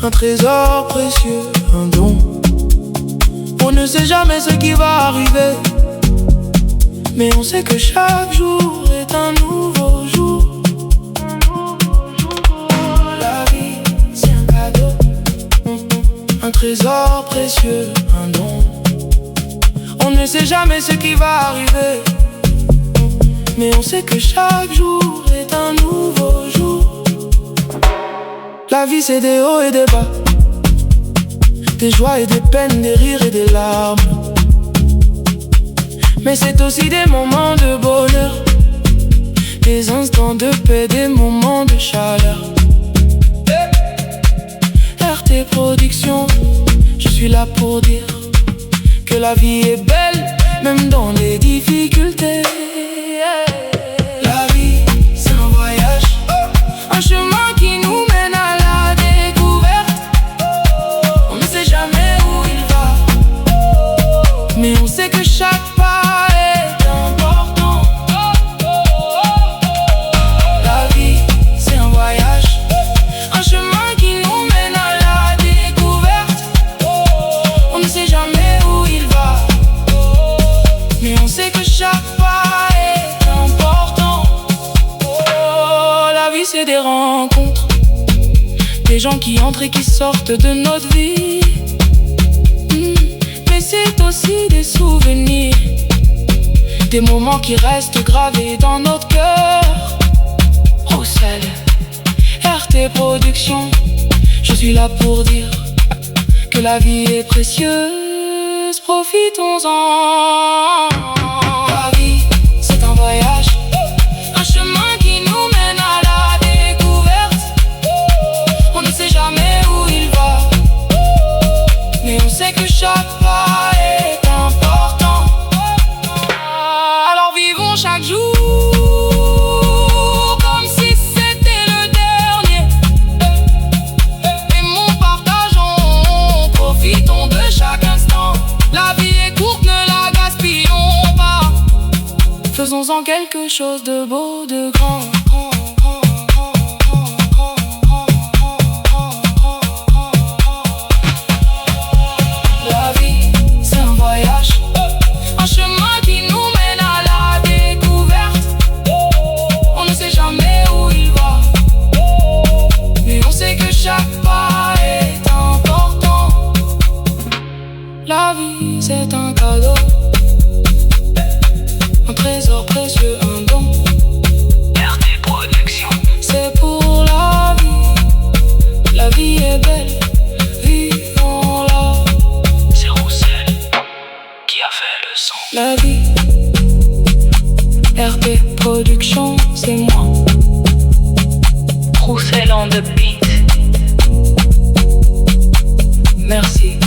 un trésor précieux, un don. On ne sait jamais ce qui va arriver, mais on sait que chaque jour est un nouveau jour. La vie, c'est un cadeau, un trésor précieux, un don. On ne sait jamais ce qui va arriver, mais on sait que chaque jour est un nouveau jour. La vie, c'est des hauts et des bas, des joies et des peines, des rires et des larmes. Mais c'est aussi des moments de bonheur, des instants de paix, des moments de chaleur. RT Productions, je suis là pour dire que la vie est belle, même dans les difficultés. La vie, c'est un voyage, un chemin qui nous mène à la découverte. On ne sait jamais où il va, mais on sait que chaque pas est important. La vie, c'est un voyage, un chemin qui nous mène à la découverte. On ne sait jamais où il va, mais on sait que chaque pas est important. La vie, c'est des rencontres, des gens qui entrent et qui sortent de notre vie. Mais c'est aussi des souvenirs, des moments qui restent gravés dans notre cœur. Roussel, RT Productions, je suis là pour dire que la vie est précieuse, profitons-en. La vie, c'est un voyage, un chemin qui nous mène à la découverte. On ne sait jamais où il va, mais on sait que chaque pas est important. Alors vivons chaque jour comme si c'était le dernier. Aimons, partageons, profitons de chaque instant. La vie est courte, ne la gaspillons pas. Faisons-en quelque chose de beau, de grand. La vie, c'est un voyage, un chemin qui nous mène à la découverte. On ne sait jamais où il va, mais on sait que chaque pas est important. La vie, c'est un cadeau, un trésor précieux, un don. RT Productions. C'est pour la vie est belle, vivons-la. C'est Roussel qui a fait le son. La vie, RT Productions, c'est moi. Roussel on the beat. Merci.